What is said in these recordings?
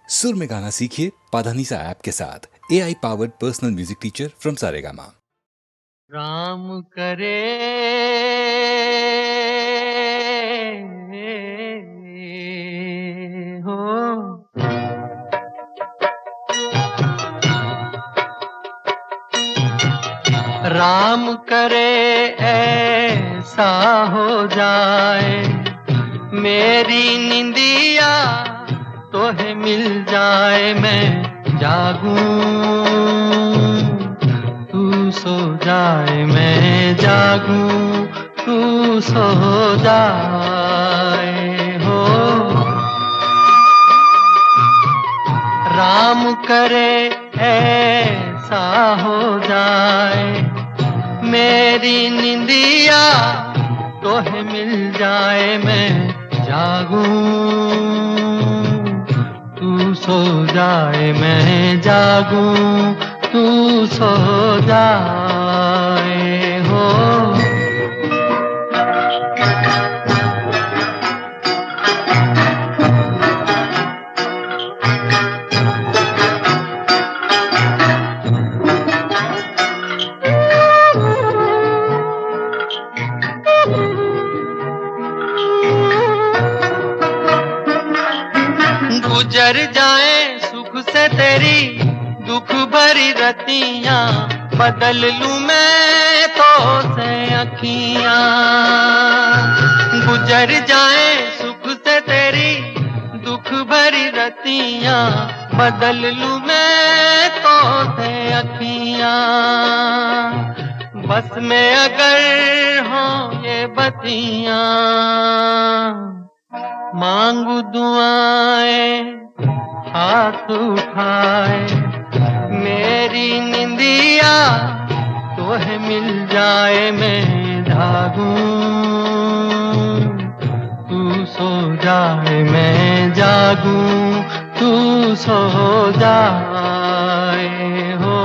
सुर में गाना सीखिए पाधानीसा ऐप के साथ। AI powered personal music teacher from Saregama. Ram करे हो, राम करे ऐसा हो जाए, मेरी निंदिया तोहे मिल जाए, मैं जागूं तू सो जाए, मैं जागूं तू सो जाए हो। राम करे ऐसा हो जाए, मेरी निंदिया तोहे मिल जाए, मैं जागूं तू सो जाए, मैं जागूं तू सो जाए हो। गुजर जाए सुख से तेरी दुख भरी रतियां, बदल लूं मैं तो से अखियां। गुजर जाए सुख से तेरी दुख भरी रतियां, बदल लूं मैं तो से अखियां। बस में अगर हो ये बतियां, मांगू दुआएं हाथ उठाए, मेरी निंदिया तोहे मिल जाए, मैं जागूं तू सो जाए, मैं जागूं तू सो जाए हो।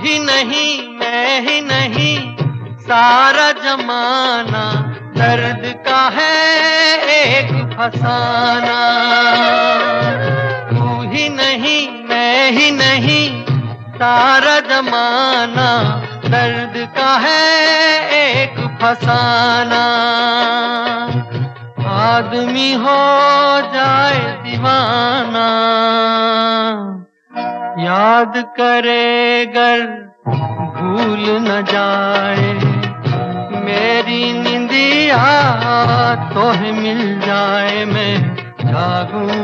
ही नहीं मैं ही नहीं सारा जमाना, दर्द का है एक फसाना। तू ही नहीं मैं ही नहीं सारा जमाना, दर्द का है एक फसाना। आदमी हो जाए दीवाना, याद करे गर भूल न जाए, मेरी निंदिया तोहे मिल जाए, मैं जागूं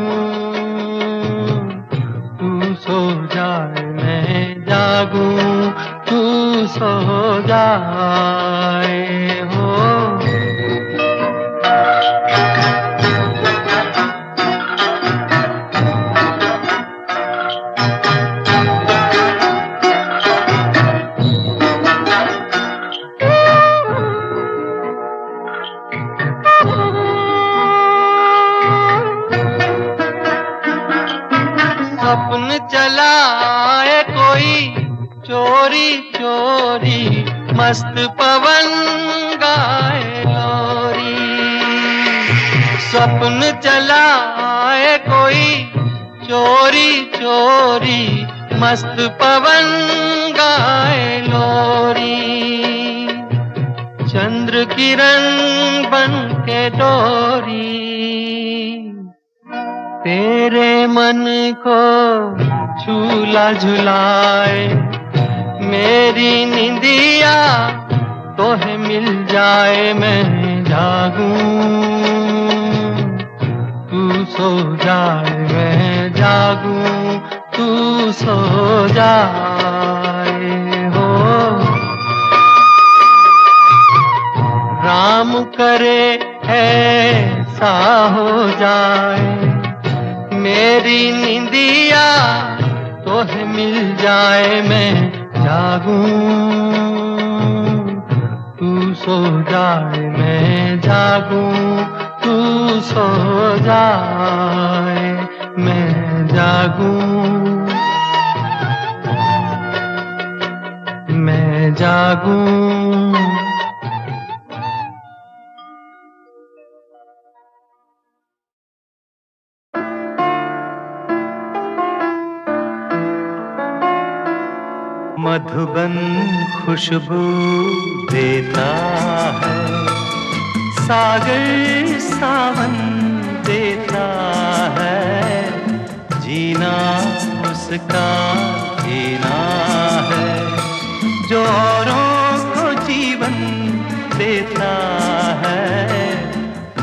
तू सो जाए, मैं जागूं तू सो जाए हो। सपन चलाए कोई चोरी चोरी, मस्त पवन गाए लोरी। सपन चलाए कोई चोरी चोरी, मस्त पवन गाए लोरी। चंद्र किरण बन के डोरी, तेरे मन को झूला झुलाए, मेरी निंदिया तोहे मिल जाए, मैं जागूं तू सो जाए, मैं जागूं तू सो जाए हो। राम करे ऐसा हो जाए, मेरी निंदिया तोहे मिल जाए, मैं जागूं तू सो जाए, मैं जागूं तू सो जाए। मधुबन खुशबू देता है, सागर सावन देता है, जीना उसका जीना है, जो औरों को जीवन देता है,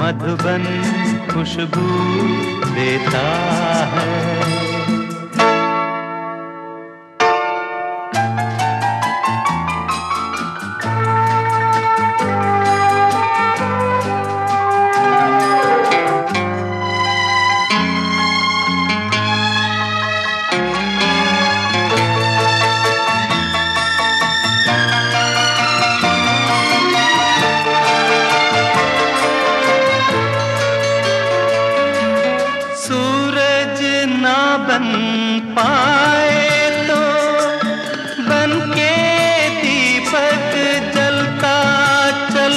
मधुबन खुशबू देता है। बन पाए तो बन के दीपक जलता चल,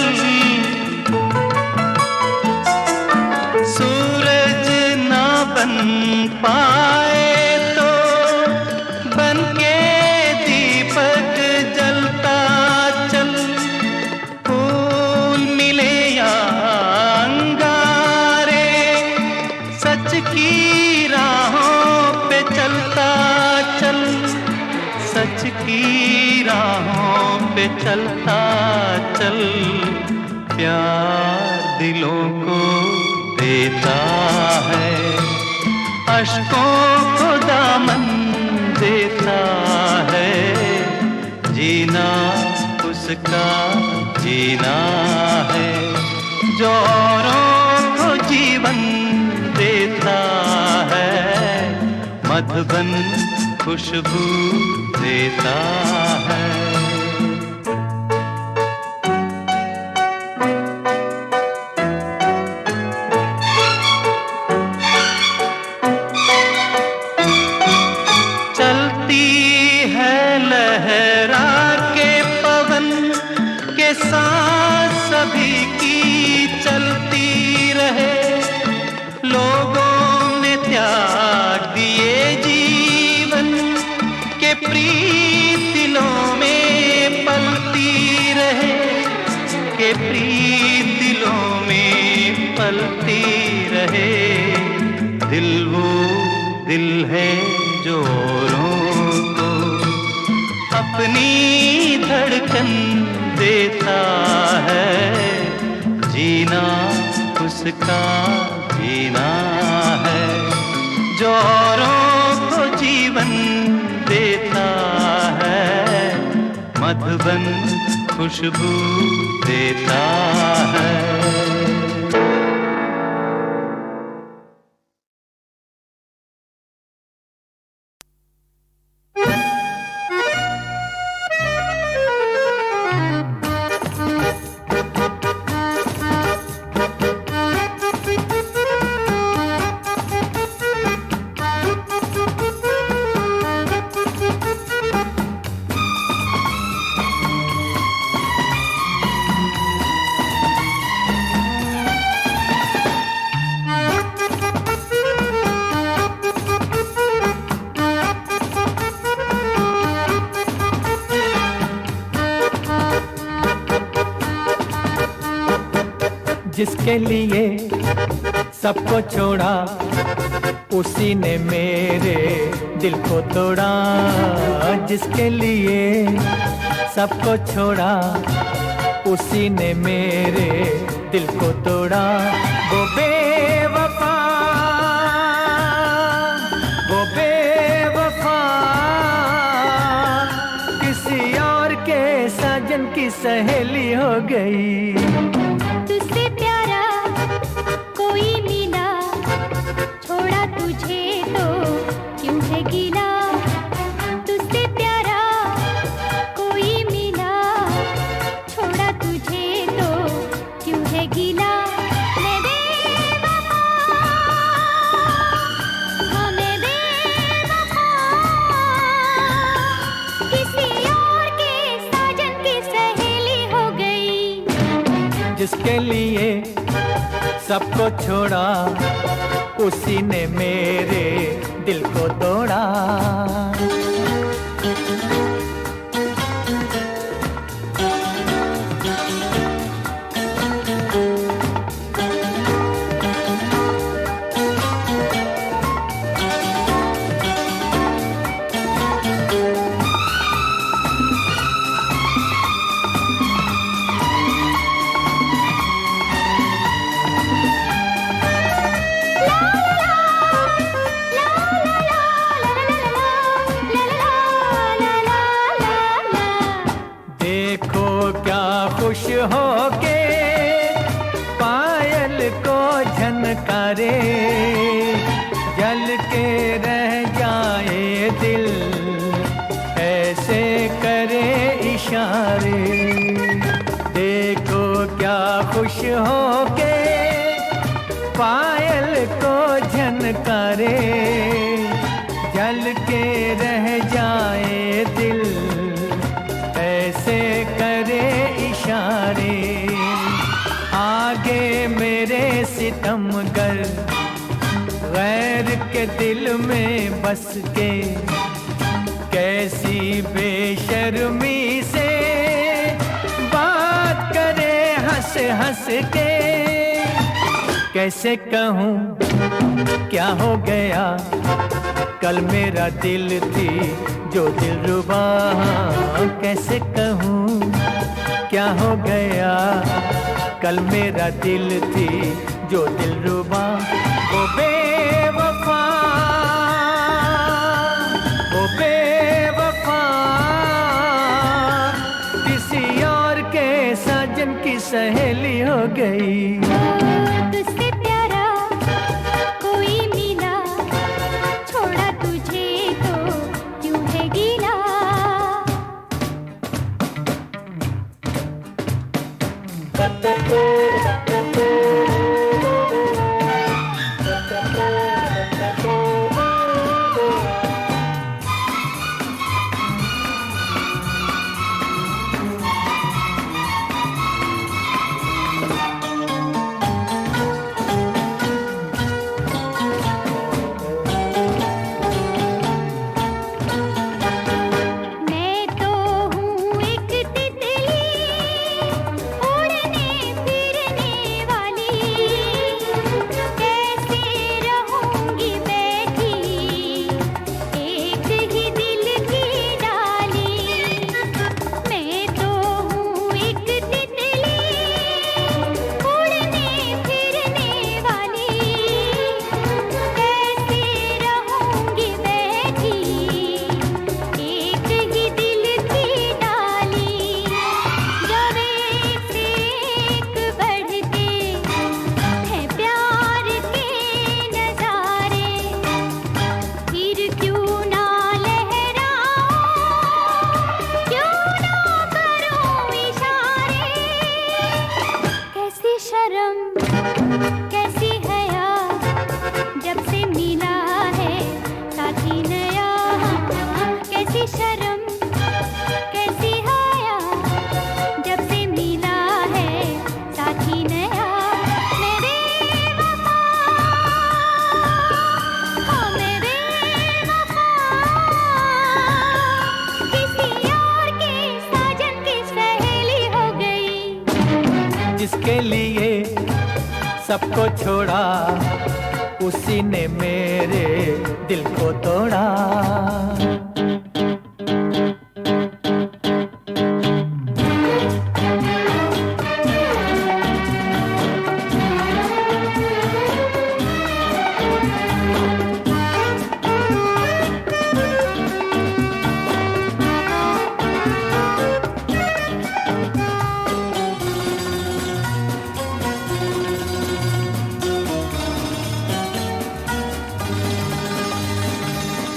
सूरज ना बन पाए तो बन के दीपक जलता चल, फूल मिले या अंगारे सच की सच की राहों पे चलता चल, प्यार दिलों को देता है, अश्कों को दामन देता है, जीना उसका जीना है, जो औरों को जीवन देता है, मधुबन खुशबू देता है। चलती है लहरा के पवन के साथ सभी की चलती रहे, लोगों ने त्याग दिए प्रीत दिलों में पलती रहे, के प्रीत दिलों में पलती रहे, दिल वो दिल है जो औरों को अपनी धड़कन देता है, जीना उसका जीना है, जो औरों को जीवन देता है, मधुबन खुशबू देता है। जिसके लिए सबको छोड़ा उसी ने मेरे दिल को तोड़ा, जिसके लिए सबको छोड़ा उसी ने मेरे दिल को तोड़ा, वो बेवफा किसी और के साजन की सहेली हो गई। जिसके लिए सबको छोड़ा उसी ने मेरे दिल को तोड़ा। जल के रह जाए दिल, ऐसे करे इशारे। देखो क्या खुश हो के पायल को झनकारे, जल के रह जाए दिल, ऐसे करे इशारे। आगे मेरे सितमगर गैर के दिल में बस के, कैसी बेशर्मी से बात करे हंस हंस के। कैसे कहूँ क्या हो गया, कल मेरा दिल थी जो दिलरुबा। कैसे कहूँ क्या हो गया, कल मेरा दिल थी जो दिलरुबा। वो बेवफा, वो बेवफा, किसी और के साजन की सहेली हो गई। तुझसे प्यारा कोई मिला, छोड़ा तुझे तो क्यों है गीला। मैं तो हूँ एक तितली उड़ने फिरने वाली, कैसे रहूँगी बैठी एक ही दिल की डाली। मैं तो हूँ एक तितली उड़ने फिरने वाली, कैसे रहूँगी बैठी एक ही दिल की डाली। जब एक से एक बढ़ के हैं प्यार के नजारे, फिर क्यों ना लहराऊं, क्यों ना करूं इशारे। कैसी शर्म कैसी हया, जब से मिला है साथी नया। कैसी शर्म कैसी हया, जब से मिला है साथी नया। मेरे वफा, हाँ मेरे वफा, किसी और के साजन की सहेली हो गई। जिसके लिए सबको छोड़ा, उसी ने मेरे दिल को तोड़ा।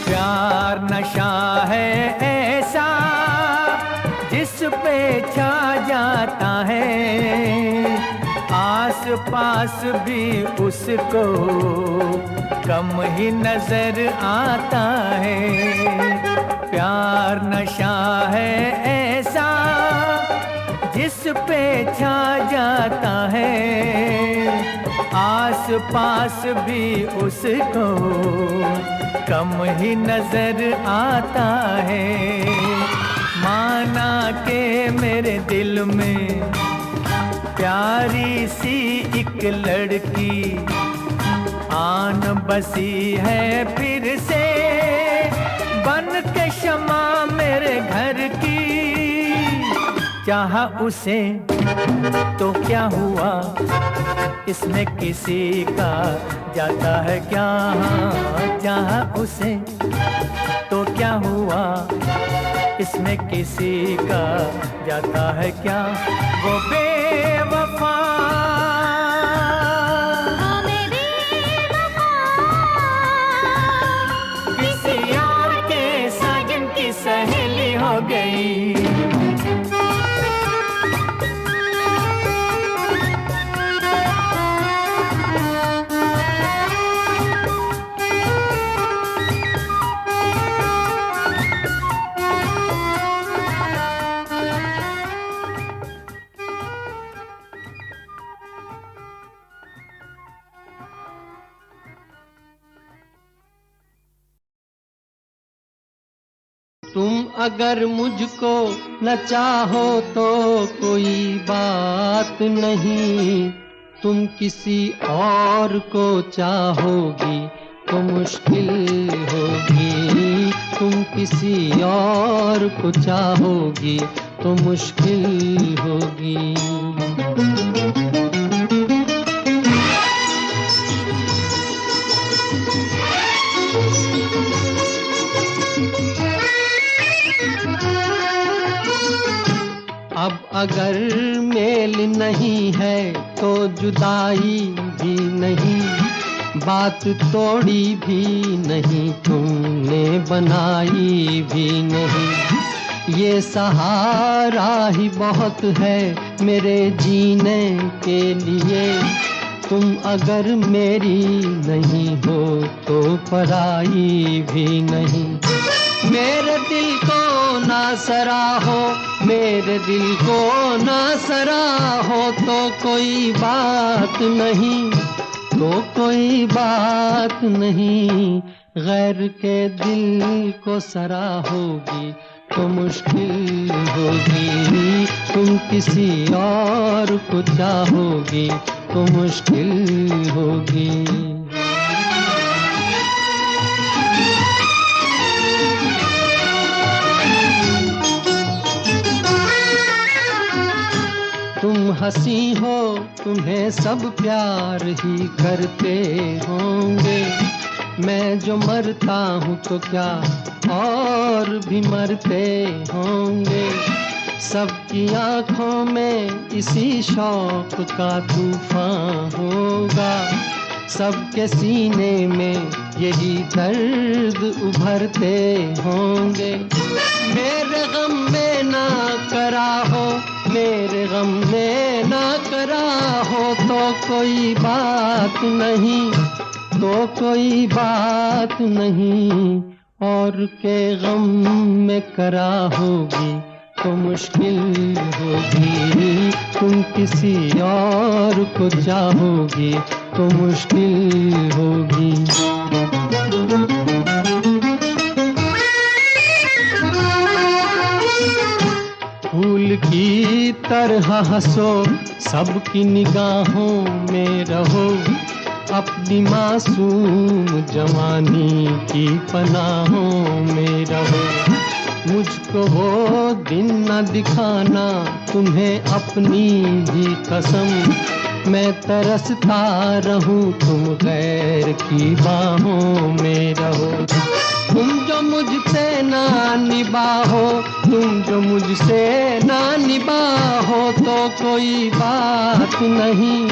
प्यार नशा है ऐसा, जिस पे छा जाता है, आस पास भी उसको कम ही नजर आता है। प्यार नशा है ऐसा, जिस पे छा जाता है, आस पास भी उसको कम ही नजर आता है। माना के मेरे दिल में प्यारी सी एक लड़की आन बसी है फिर से, बन के शमा मेरे घर की। चाहा उसे तो क्या हुआ, इसमें किसी का जाता है क्या। चाहा उसे तो क्या हुआ, इसमें किसी का जाता है क्या। वो बेवफा, हाँ मेरे वफा, तुम अगर मुझको न चाहो तो कोई बात नहीं, तुम किसी और को चाहोगी तो मुश्किल होगी, तुम किसी और को चाहोगी तो मुश्किल होगी। अब अगर मेल नहीं है तो जुदाई भी नहीं, बात तोड़ी भी नहीं, तुमने बनाई भी नहीं। ये सहारा ही बहुत है मेरे जीने के लिए, तुम अगर मेरी नहीं हो तो पराई भी नहीं। मेरे दिल को ना सराहो, मेरे दिल को ना सराहो तो कोई बात नहीं, तो कोई बात नहीं। गैर के दिल को सराहोगी तो मुश्किल होगी, तुम किसी और को चाहोगी तो मुश्किल होगी। तुम हंसी हो, तुम्हें सब प्यार ही करते होंगे, मैं जो मरता हूँ तो क्या और भी मरते होंगे। सबकी आंखों में इसी शौक का तूफान होगा, सबके सीने में यही दर्द उभरते होंगे। मेरे गम में ना करा हो, मेरे गम में ना करा हो तो कोई बात नहीं, तो कोई बात नहीं। और के गम में करा होगी तो मुश्किल होगी, तुम किसी और को चाहोगी तो मुश्किल होगी। फूल की तरह हंसो, सबकी निगाहों में रहो, अपनी मासूम जवानी की पनाहों में रहो। मुझको वो दिन न दिखाना तुम्हें अपनी ही कसम, मैं तरसता रहूं तुम गैर की बाहों में रहो। तुम जो मुझसे ना निभाओ, तुम जो मुझसे ना निभाओ तो कोई बात नहीं,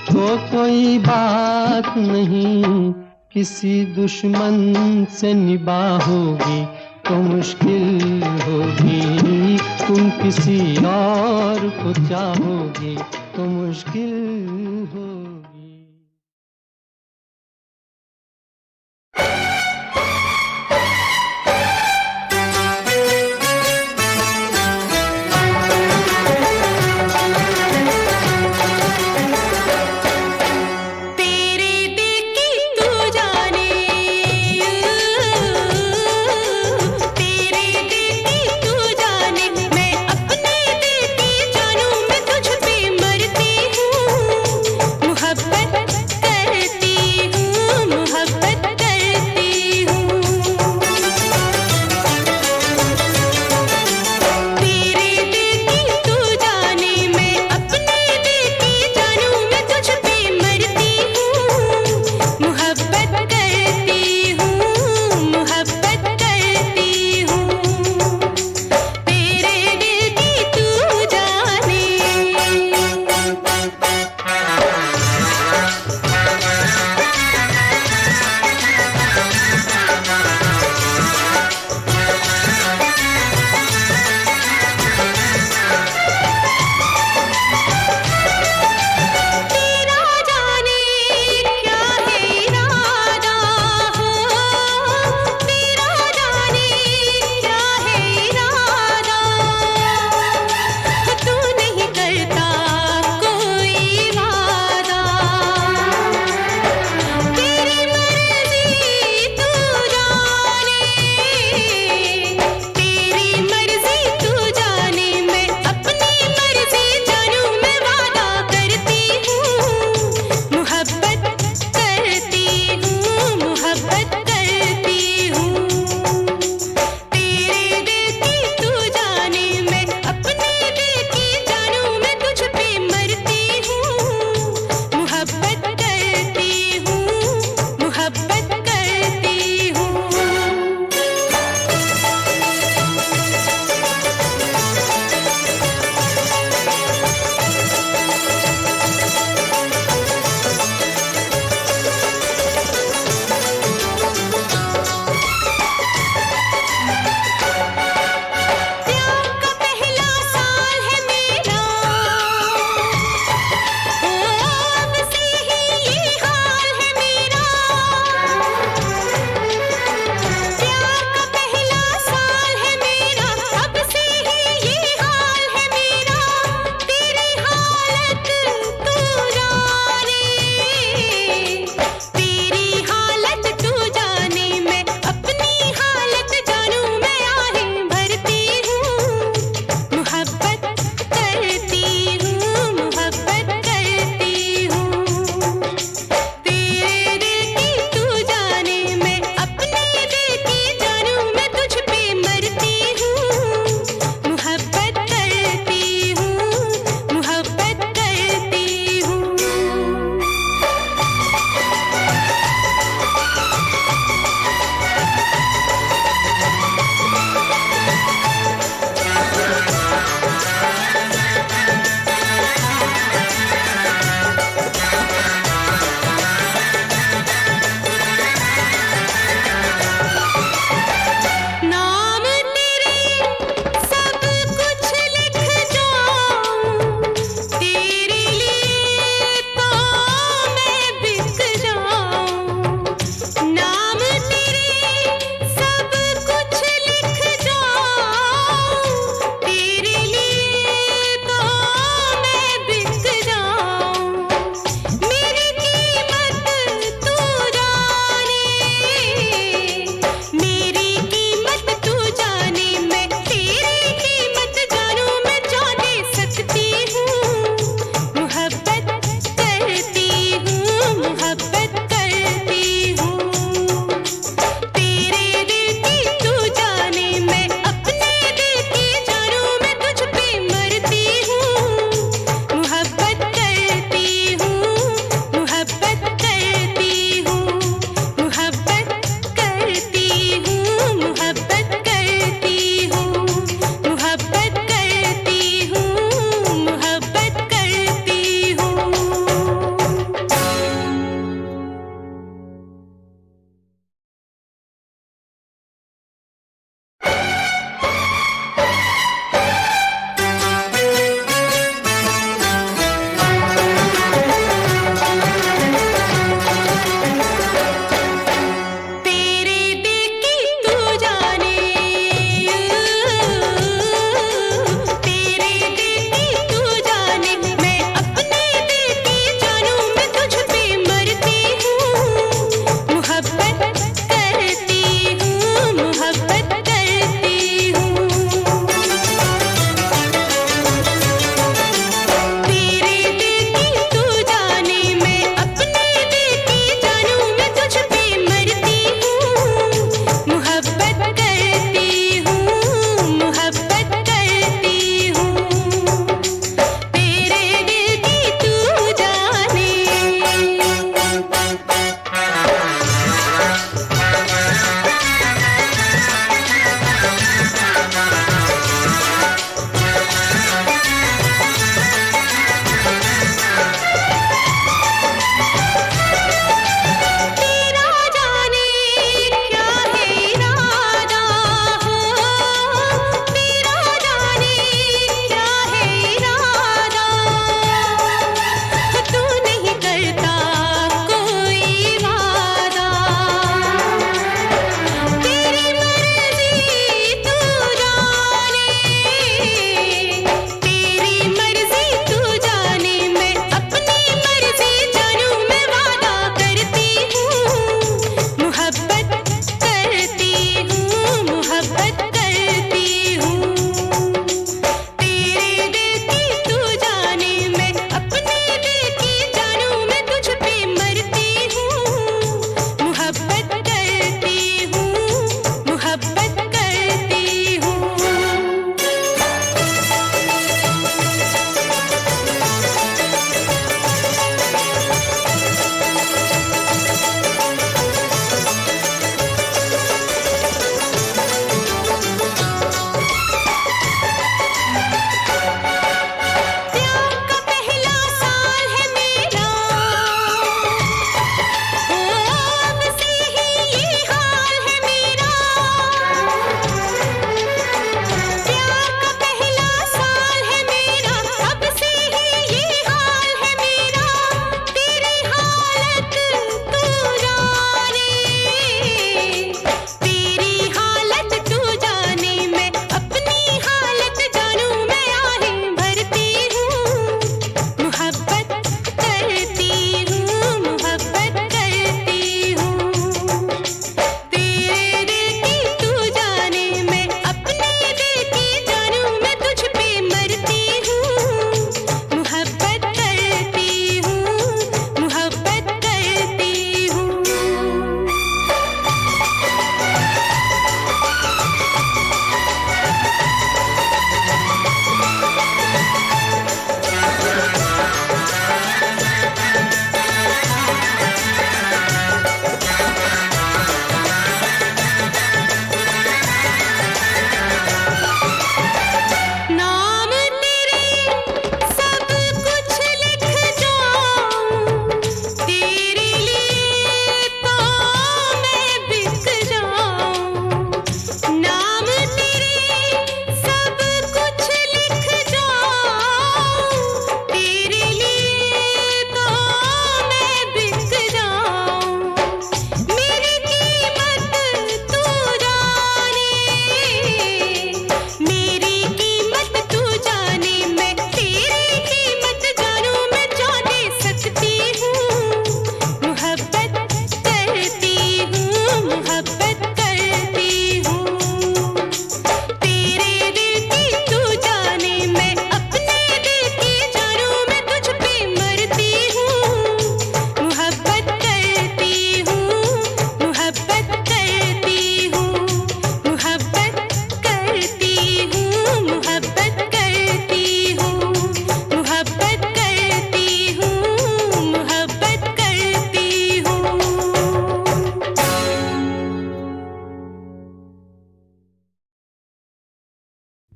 तो कोई बात नहीं। किसी दुश्मन से निभाओगी तो मुश्किल होगी, तुम किसी और को चाहोगी तो मुश्किल होगी। मैं अपने दिल की जानू, मैं तुझ पे मरती हूँ।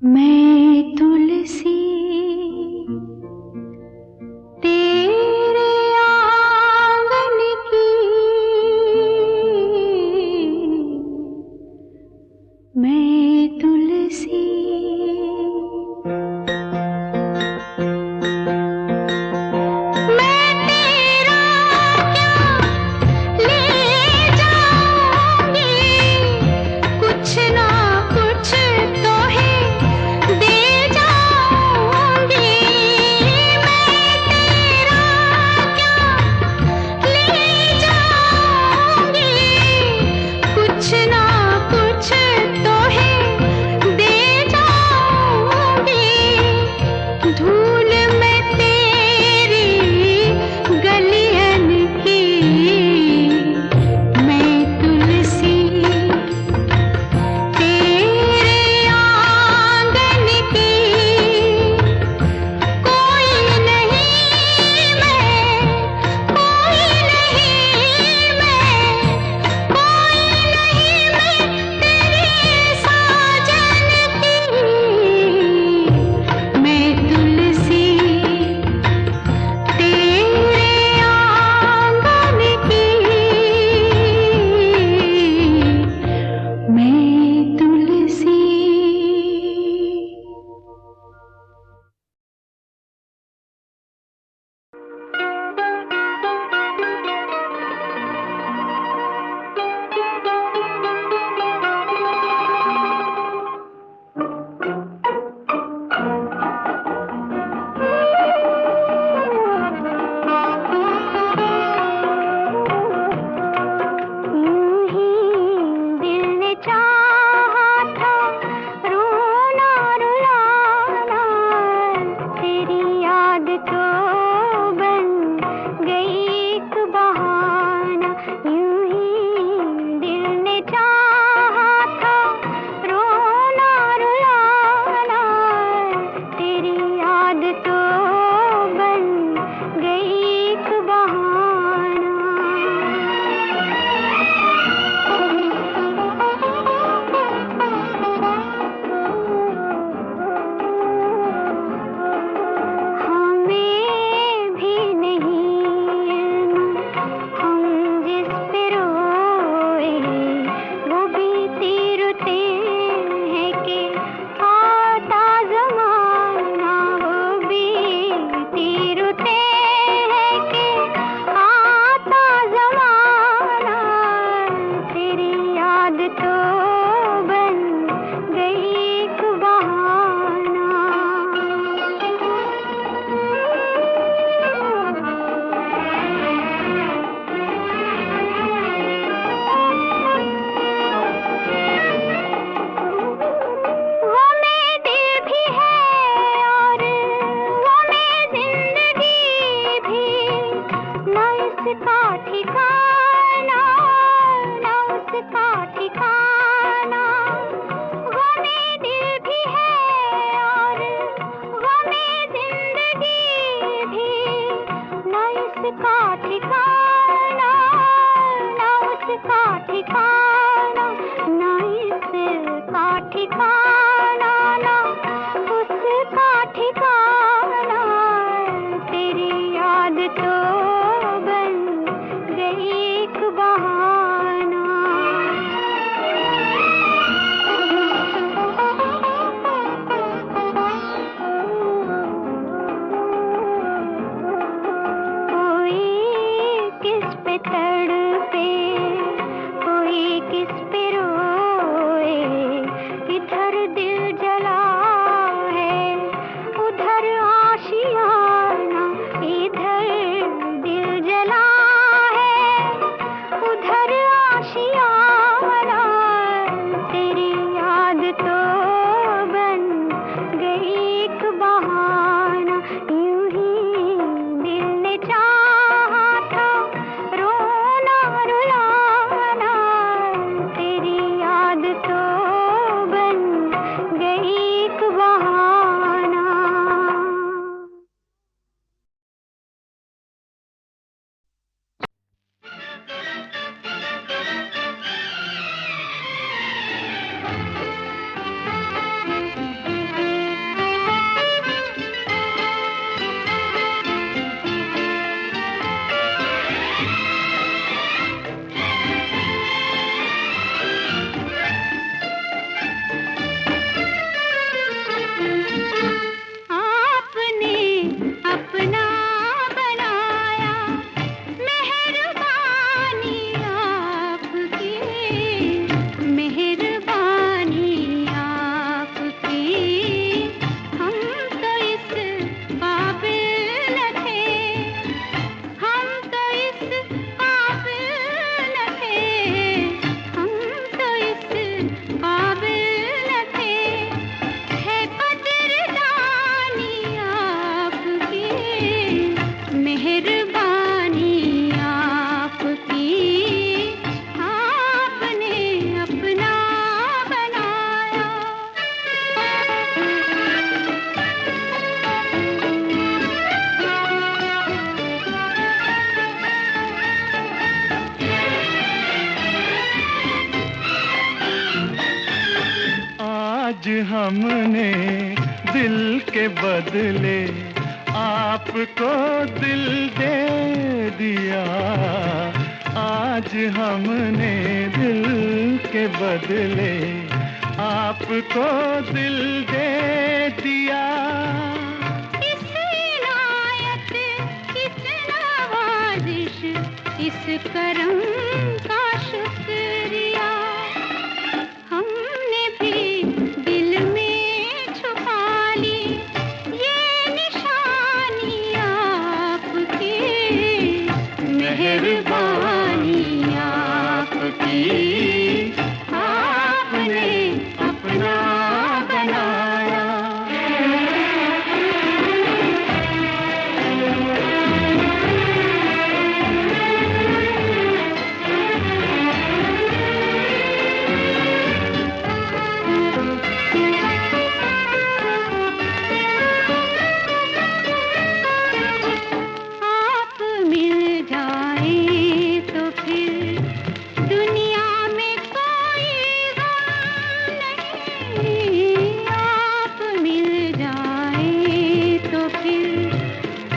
मैं तुलसी तेरे आंगन की, मैं तुलसी मैं तेरा क्या ले जाऊंगी, कुछ ना कुछ तो है दे जाऊंगी। मैं तेरा क्या ले जाऊंगी, कुछ ना कुछ तो है दे जाऊंगी। धूल में तेरी गलियन की, मैं तुलसी तेरे आंगन की। कोई नहीं मैं, कोई नहीं मैं, कोई नहीं मैं तेरी साजन की। मैं तुलसी तेरे आंगन की, मैं तुलसी। यूं ही दिल ने चाहा था रोना रुलाना, तेरी याद तो बन गई एक बहाना। यूं ही दिल ने चाहा था रोना रुलाना, तेरी याद तो बन गई एक बहाना। हमें भी नहीं इल्म, हम जिस पे रोए वो बीती रुतें हैं कि आता ज़माना। वो बीती रुतें हैं कि आता ज़माना, तेरी याद तो बन गई एक वो में दिल भी है और वो में जिंदगी भी, न इसका ठिकाना, न उसका ठिकाना। वो में दिल भी है और वो में जिंदगी भी, न इसका ठिकाना, न उसका ठिकाना, न इसका ठिकाना, न उसका ठिकाना। तेरी याद तो बन गई एक बहाना। कोई किस पे तड़पे, कोई किस पे रोए, इधर दिल जला है, उधर आशियाना। इधर दिल जला है, उधर आशियाना, तेरी याद तो बन गई एक बहाना। यूं ही दिल ने चाहा था रोना रुलाना, तेरी आज हमने दिल के बदले आपको दिल दे दिया। आज हमने दिल के बदले आपको दिल दे दिया। इस इनायत, इस नवाजिश, इस करम का शुक्रिया हमने भी दिल में छुपा ली। ये निशानी आपकी, मेहरबानी आपकी, आपने अपना बनाया। आप मिल जाए तो फिर दुनिया में कोई गम नहीं। आप मिल जाए तो फिर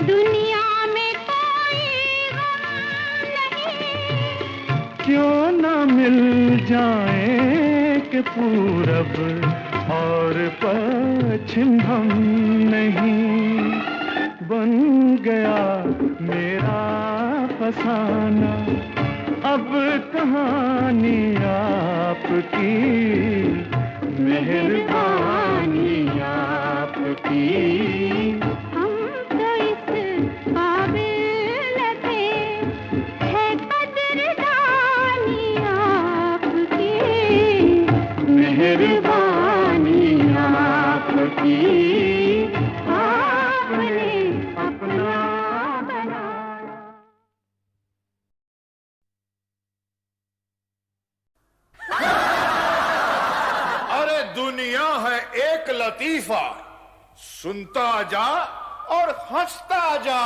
दुनिया में कोई गम नहीं। क्यों न मिल जाए कि पूरब और पश्चिम हम नहीं। बन गया मेरा फसाना अब कहानी आपकी, मेहरबानी आपकी। हम तो इस काबिल न थे, है कदरदानी आपकी, मेहरबानी आपकी, आपने अपना बनाया। अरे दुनिया है एक लतीफा, सुनता जा और हंसता जा।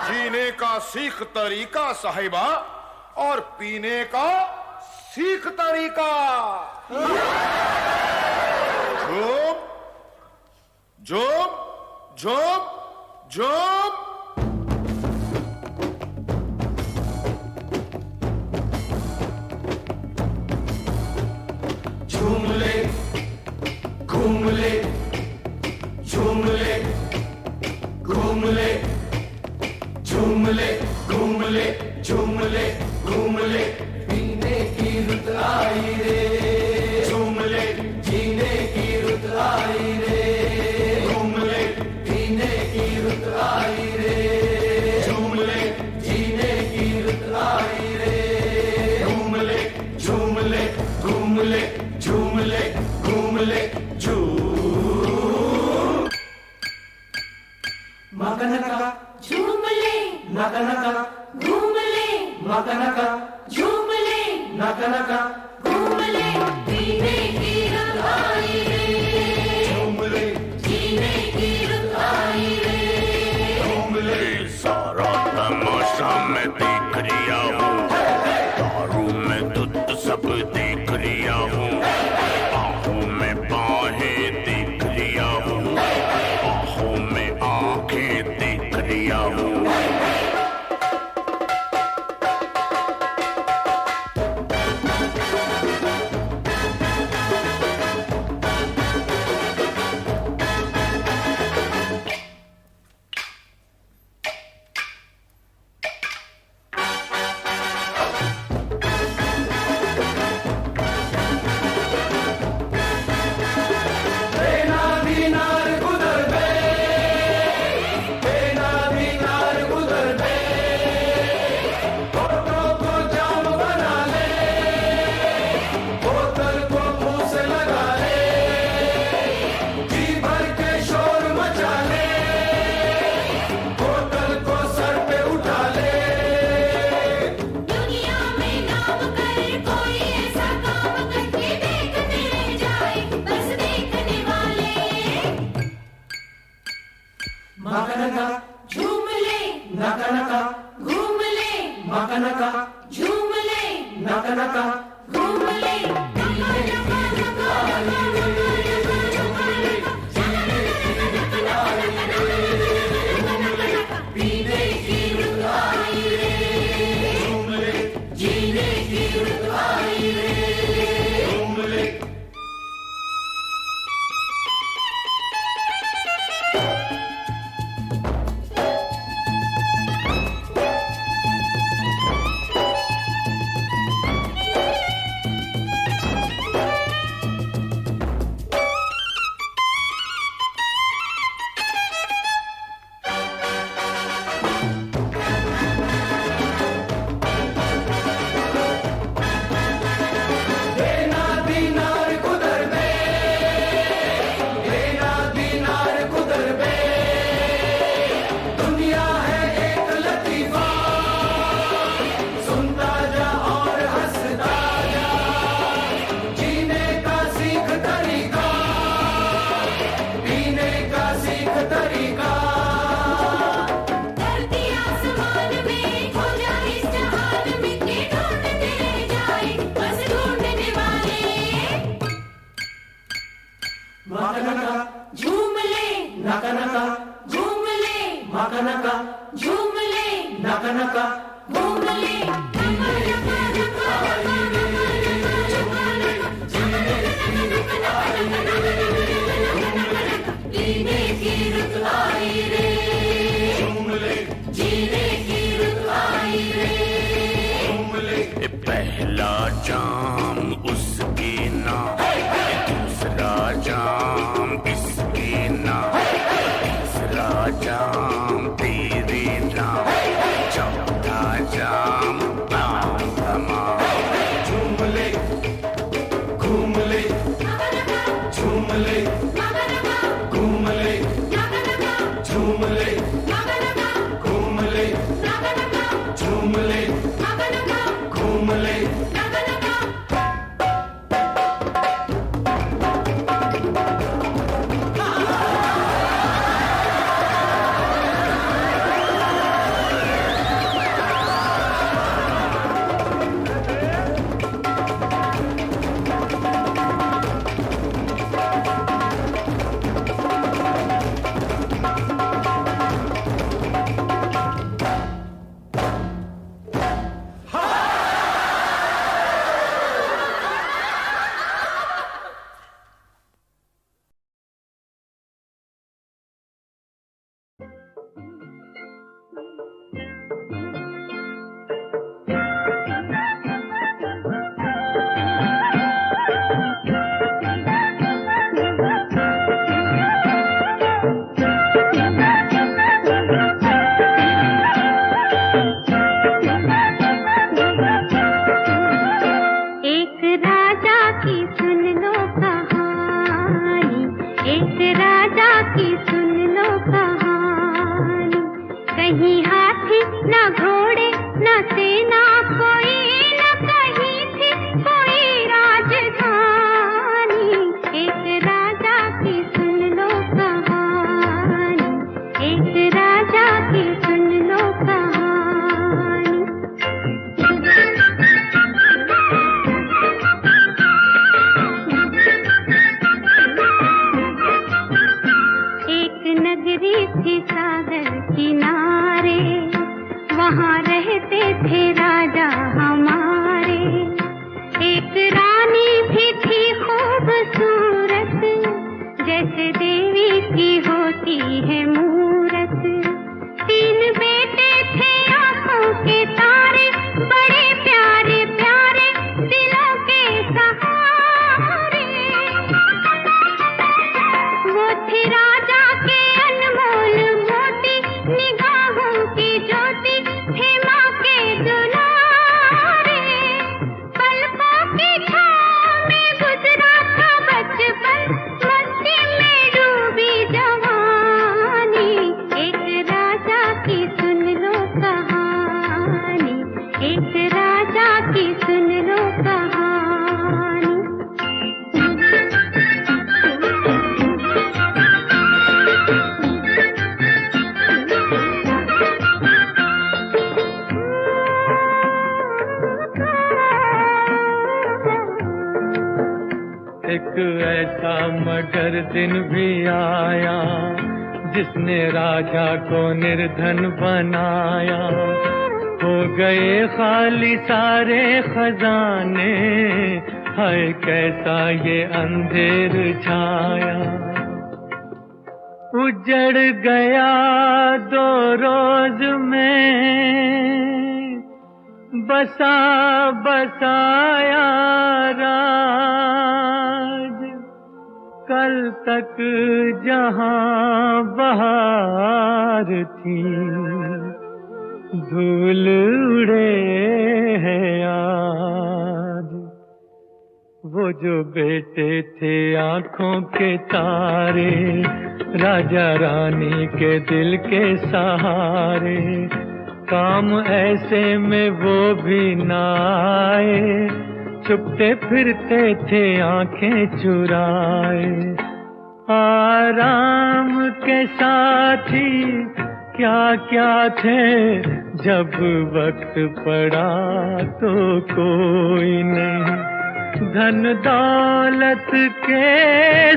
जीने का सीख तरीका साहिबा और पीने का सीख तरीका। झूम झूम झूम झूम। झूम ले, घूम ले, झूम ले, घूम ले, झूम ले, घूम ले, झूम ले, घूम ले। पीने की रुत आई रे, झूम ले, जीने की रुत आई रे, घूम ले, पीने की रुत आई रे, झूम ले, जीने की रुत आई रे, घूम ले, झूम ले, घूम ले, झूम ले, घूम ले, मकनका झूम ले, नकनका घूम ले, मकनका झूम ले, नकनका घूम ले। पीने की रुत आई रे, झूम ले, जीने की रुत आई रे, घूम ले। सारा तमाशा मैं देख रिया हूँ, दारू में दूध सब देख रिया हूँ, आँखों में बाहें देख रिया हूँ, आँखों में आँखें देख रिया हूँ। मकनका झूम ले, नकनका घूम ले, मकनका झूम ले, नकनका घूम ले। की रुत आई रे झूम ले झूम ले नका नका झूम ले नका नका झूम ले नका नका घूम ले जीने की रुत आई रे झूम ले जीने की रुत आई रे झूम ले पहला जाम उसके नाम, दूसरा जाम इसके नाम, तीसरा जाम तेरे नाम, चौथा जाम नाम तमाम। झूम ले घूम ले झूम ले घूम ले झूम ले घूम ले झूम ले घूम ले एक ऐसा मगर दिन भी आया जिसने राजा को निर्धन बनाया। हो गए खाली सारे खजाने, हाय कैसा ये अंधेर छाया। उजड़ गया 2 रोज में बसा बसाया राज। कल तक जहां बहार थी, धूल उड़े हैं आज। वो जो बेटे थे आंखों के तारे, राजा रानी के दिल के सहारे, काम ऐसे में वो भी ना आए, छुपते फिरते थे आंखें चुराए। आराम के साथी क्या क्या थे, जब वक्त पड़ा तो कोई नहीं। धन दौलत के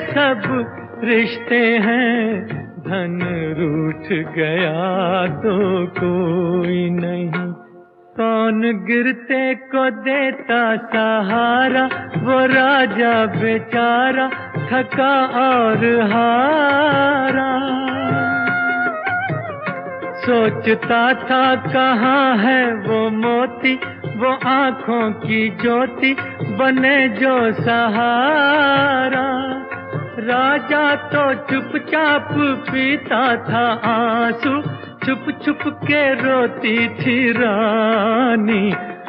सब रिश्ते हैं, धन रूठ गया तो कोई नहीं। कौन गिरते को देता सहारा, वो राजा बेचारा थका और हारा। सोचता था कहाँ है वो मोती, वो आँखों की ज्योति बने जो सहारा। राजा तो चुपचाप पीता था आंसू, छुप छुप के रोती थी रानी।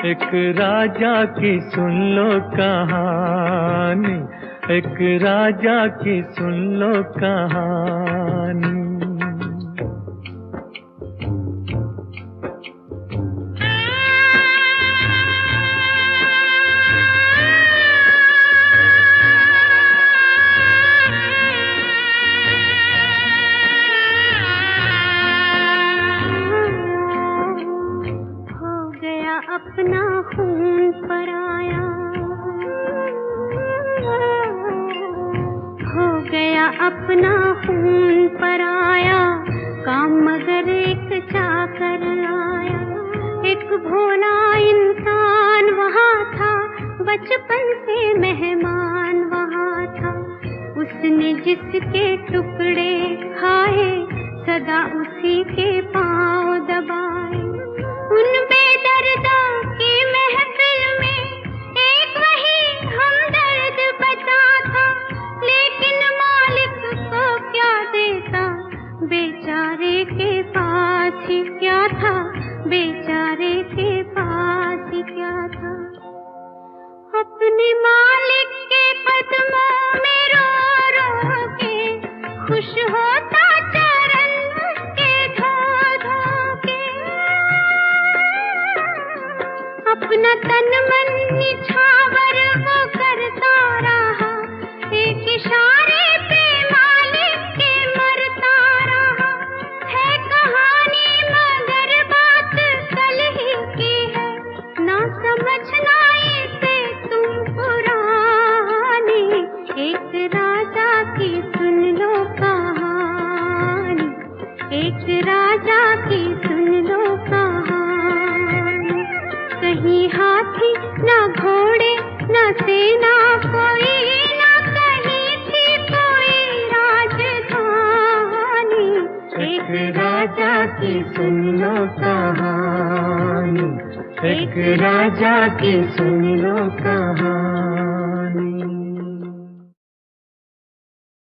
एक राजा की सुन लो कहानी, एक राजा की सुन लो कहानी। अपना खून पराया, हो गया अपना खून पराया, काम मगर एक चाकर आया। एक भोला इंसान वहाँ था, बचपन से मेहमान वहाँ था। उसने जिसके टुकड़े खाए, सदा उसी के पाँव दबाए। उन बेदर्दा की महफिल में एक वही हमदर्द बचा था, लेकिन मालिक को क्या देता, बेचारे के पास ही क्या था, बेचारे के पास ही क्या था। अपने मालिक के कदमों में रो रो के खुश होता चरण उसके धो धो के। अपना तन मन निछावर वो करता रहा, एक इशारे पे मालिक के मरता रहा। है कहानी मगर बात कल ही की है, ना समझना इसे तुम पुरानी। एक राजा की सुन लो कहानी, एक राजा की सुन लो कहानी। कहीं हाथी ना घोड़े ना सेना कोई, ना कहीं थी कोई राजधानी। एक राजा की सुन लो कहानी, एक राजा की सुन लो कहानी।